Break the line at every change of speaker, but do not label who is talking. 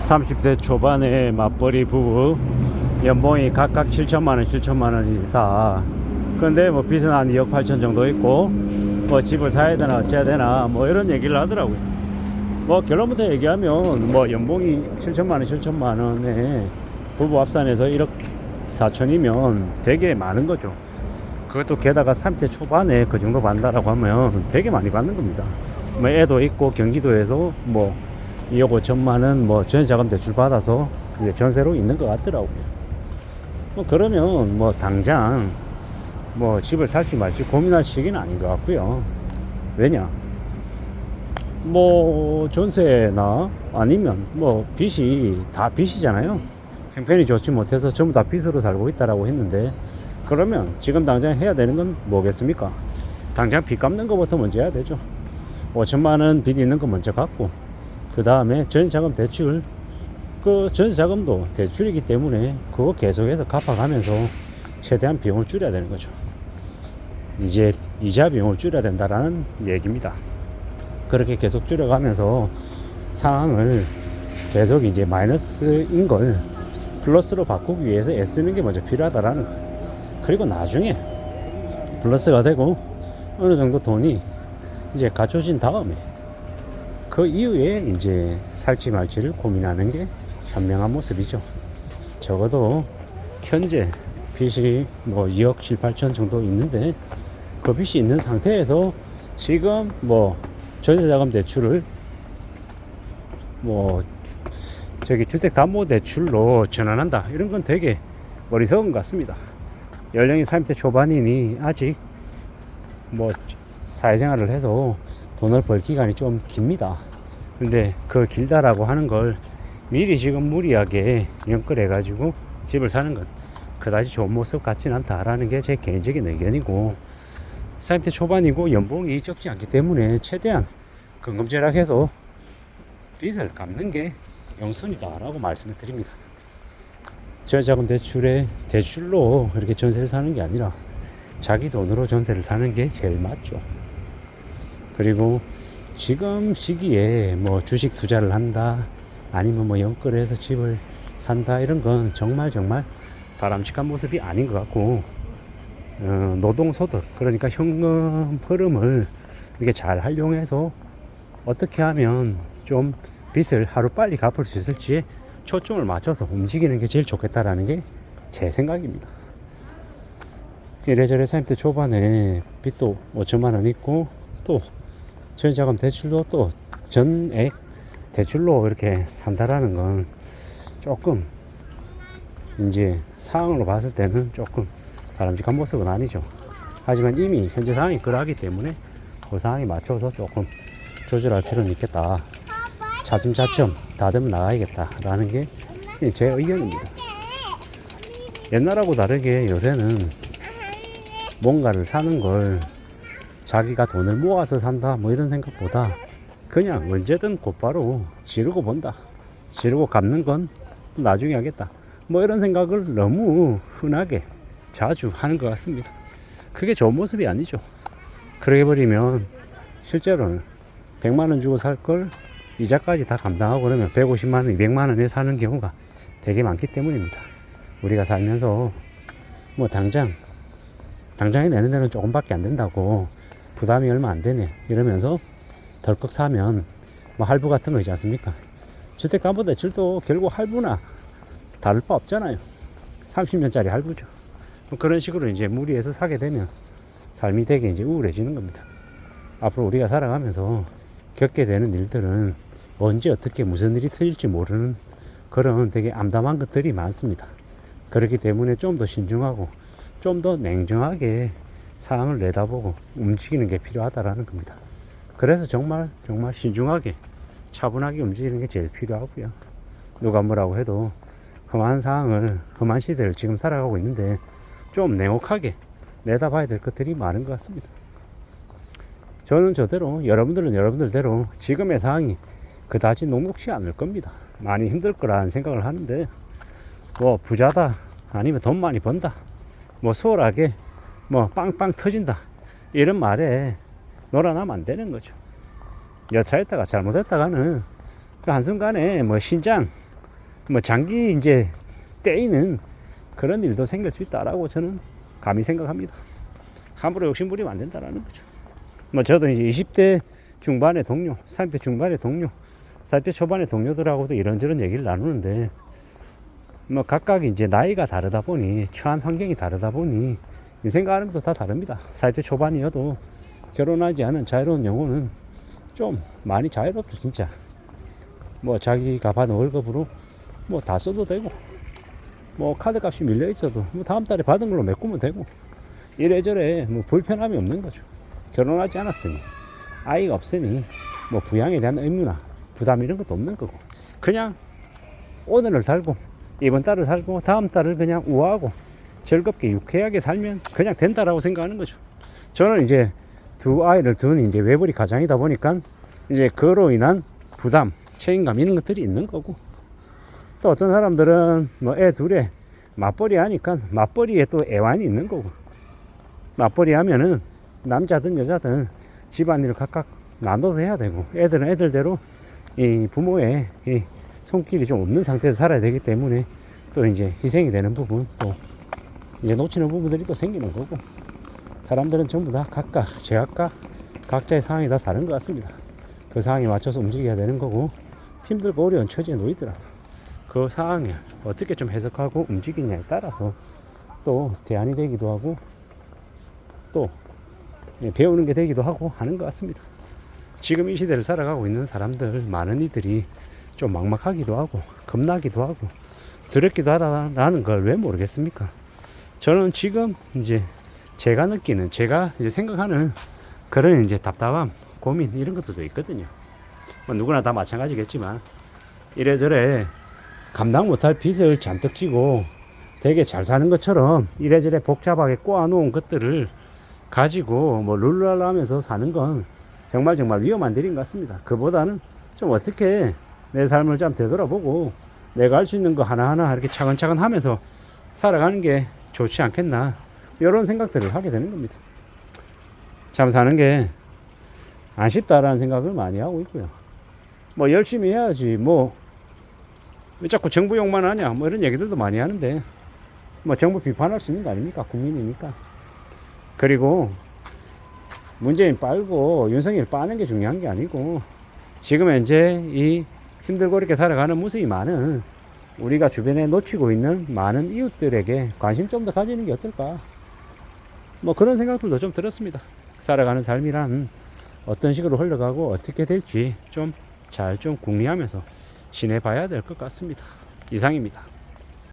30대 초반의 맞벌이 부부 연봉이 각각 7천만원 7천만원이다. 근데 뭐 빚은 한 2억 8천 정도 있고 뭐 집을 사야 되나 어째야 되나 뭐 이런 얘기를 하더라고요. 뭐 결론부터 얘기하면 뭐 연봉이 7천만원 7천만원에 부부 합산해서 1억 4천이면 되게 많은 거죠. 그것도 게다가 30대 초반에 그 정도 받는다라고 하면 되게 많이 받는 겁니다. 뭐 애도 있고 경기도에서 뭐 2억 5천만원 뭐 전세자금 대출 받아서 이제 전세로 있는 것 같더라고요. 뭐 그러면 뭐 당장 뭐 집을 살지 말지 고민할 시기는 아닌 것 같고요. 왜냐? 뭐 전세나 아니면 뭐 빚이 다 빚이잖아요. 형편이 좋지 못해서 전부 다 빚으로 살고 있다라고 했는데, 그러면 지금 당장 해야 되는 건 뭐겠습니까? 당장 빚 갚는 것부터 먼저 해야 되죠. 5천만원 빚 있는 거 먼저 갚고, 그 다음에 전세자금 대출, 그 전세자금도 대출이기 때문에 그거 계속해서 갚아가면서 최대한 비용을 줄여야 되는 거죠. 이제 이자 비용을 줄여야 된다라는 얘기입니다. 그렇게 계속 줄여가면서 상황을 계속 이제 마이너스인 걸 플러스로 바꾸기 위해서 애쓰는 게 먼저 필요하다라는 거예요. 그리고 나중에 플러스가 되고 어느 정도 돈이 이제 갖춰진 다음에 그 이후에 이제 살지 말지를 고민하는 게 현명한 모습이죠. 적어도 현재 빚이 뭐 2억 7, 8천 정도 있는데 그 빚이 있는 상태에서 지금 뭐 전세자금 대출을 뭐 저기 주택담보대출로 전환한다, 이런 건 되게 어리석은 것 같습니다. 연령이 30대 초반이니 아직 뭐 사회생활을 해서 돈을 벌 기간이 좀 깁니다. 근데 그 길다라고 하는 걸 미리 지금 무리하게 연끌해 가지고 집을 사는 건 그다지 좋은 모습 같진 않다라는 게 제 개인적인 의견이고, 30대 초반이고 연봉이 적지 않기 때문에 최대한 근검절약해서 빚을 갚는 게 영순이다라고 말씀을 드립니다. 전세자금 대출에 대출로 이렇게 전세를 사는 게 아니라 자기 돈으로 전세를 사는 게 제일 맞죠. 그리고 지금 시기에 뭐 주식 투자를 한다, 아니면 뭐 연끌해서 집을 산다, 이런 건 정말 바람직한 모습이 아닌 것 같고, 노동소득, 그러니까 현금 흐름을 이렇게 잘 활용해서 어떻게 하면 좀 빚을 하루 빨리 갚을 수 있을지에 초점을 맞춰서 움직이는 게 제일 좋겠다라는 게 제 생각입니다. 이래저래 30대 초반에 빚도 5천만 원 있고, 또 전세자금 대출도 또 전액 대출로 이렇게 산다라는 건 조금 이제 상황으로 봤을 때는 조금 바람직한 모습은 아니죠. 하지만 이미 현재 상황이 그러하기 때문에 그 상황에 맞춰서 조금 조절할 필요는 있겠다. 차츰차츰 다듬어 나가야겠다라는 게 제 의견입니다. 옛날하고 다르게 요새는 뭔가를 사는 걸 자기가 돈을 모아서 산다 뭐 이런 생각보다 그냥 언제든 곧바로 지르고 본다, 지르고 갚는 건 나중에 하겠다, 뭐 이런 생각을 너무 흔하게 자주 하는 것 같습니다. 그게 좋은 모습이 아니죠. 그렇게 버리면 실제로는 100만원 주고 살 걸 이자까지 다 감당하고 그러면 150만원 200만원에 사는 경우가 되게 많기 때문입니다. 우리가 살면서 뭐 당장에 내는 데는 조금밖에 안 된다고, 부담이 얼마 안 되네 이러면서 덜컥 사면 뭐 할부 같은 거 있지 않습니까? 주택담보대출도 결국 할부나 다를 바 없잖아요. 30년짜리 할부죠. 그런 식으로 이제 무리해서 사게 되면 삶이 되게 이제 우울해지는 겁니다. 앞으로 우리가 살아가면서 겪게 되는 일들은 언제 어떻게 무슨 일이 터질지 모르는 그런 되게 암담한 것들이 많습니다. 그렇기 때문에 좀 더 신중하고 좀 더 냉정하게 상황을 내다보고 움직이는 게 필요하다라는 겁니다. 그래서 정말 신중하게 차분하게 움직이는 게 제일 필요하고요. 누가 뭐라고 해도 험한 상황을, 험한 시대를 지금 살아가고 있는데 좀 냉혹하게 내다봐야 될 것들이 많은 것 같습니다. 저는 저대로, 여러분들은 여러분들대로 지금의 상황이 그다지 녹록지 않을 겁니다. 많이 힘들 거라는 생각을 하는데, 뭐 부자다, 아니면 돈 많이 번다, 뭐 수월하게 뭐 빵빵 터진다, 이런 말에 놀아나면 안 되는 거죠. 여차했다가 잘못했다가는 그 한순간에 뭐 신장 뭐 장기 이제 떼이는 그런 일도 생길 수 있다라고 저는 감히 생각합니다. 함부로 욕심부리면 안 된다라는 거죠. 뭐 저도 이제 20대 중반의 동료, 30대 중반의 동료, 40대 초반의 동료들하고도 이런저런 얘기를 나누는데 뭐 각각 이제 나이가 다르다 보니 처한 환경이 다르다 보니 생각하는 것도 다 다릅니다. 40대 초반이어도 결혼하지 않은 자유로운 영혼은 좀 많이 자유롭죠 진짜. 뭐 자기가 받은 월급으로 뭐 다 써도 되고 뭐 카드값이 밀려 있어도 뭐 다음 달에 받은 걸로 메꾸면 되고 이래저래 뭐 불편함이 없는 거죠. 결혼하지 않았으니 아이가 없으니 뭐 부양에 대한 의무나 부담 이런 것도 없는 거고 그냥 오늘을 살고 이번 달을 살고 다음 달을 그냥 우아하고 즐겁게 유쾌하게 살면 그냥 된다라고 생각하는 거죠. 저는 이제 두 아이를 둔 이제 외벌이 가장이다 보니까 이제 그로 인한 부담, 책임감 이런 것들이 있는 거고 또 어떤 사람들은 뭐 애 둘에 맞벌이 하니까 맞벌이에 또 애환이 있는 거고 맞벌이 하면은 남자든 여자든 집안일을 각각 나눠서 해야 되고 애들은 애들대로 이 부모의 이 손길이 좀 없는 상태에서 살아야 되기 때문에 또 이제 희생이 되는 부분 또 이제 놓치는 부분들이 또 생기는 거고 사람들은 전부 다 각각 제각각 각자의 상황이 다 다른 것 같습니다. 그 상황에 맞춰서 움직여야 되는 거고 힘들고 어려운 처지에 놓이더라도 그 상황을 어떻게 좀 해석하고 움직이냐에 따라서 또 대안이 되기도 하고 또 배우는 게 되기도 하고 하는 것 같습니다. 지금 이 시대를 살아가고 있는 사람들 많은 이들이 좀 막막하기도 하고 겁나기도 하고 두렵기도 하다라는 걸 왜 모르겠습니까? 저는 지금 이제 제가 느끼는 제가 이제 생각하는 그런 이제 답답함 고민 이런 것들도 있거든요. 뭐 누구나 다 마찬가지겠지만 이래저래 감당 못할 빚을 잔뜩 지고 되게 잘 사는 것처럼 이래저래 복잡하게 꼬아놓은 것들을 가지고 뭐 룰루랄라 하면서 사는 건 정말 위험한 일인 것 같습니다. 그보다는 좀 어떻게 내 삶을 좀 되돌아보고 내가 할 수 있는 거 하나하나 이렇게 차근차근 하면서 살아가는 게 좋지 않겠나 이런 생각들을 하게 되는 겁니다. 참 사는 게 안 쉽다라는 생각을 많이 하고 있고요. 뭐 열심히 해야지 뭐 왜 자꾸 정부 욕만 하냐 뭐 이런 얘기들도 많이 하는데 뭐 정부 비판할 수 있는 거 아닙니까? 국민이니까. 그리고 문재인 빨고 윤석열 빠는 게 중요한 게 아니고 지금 현재 이 힘들고 이렇게 살아가는 무수히 많은 우리가 주변에 놓치고 있는 많은 이웃들에게 관심 좀 더 가지는 게 어떨까 뭐 그런 생각들도 좀 들었습니다. 살아가는 삶이란 어떤 식으로 흘러가고 어떻게 될지 좀 잘 좀 궁리하면서 지내봐야 될 것 같습니다. 이상입니다.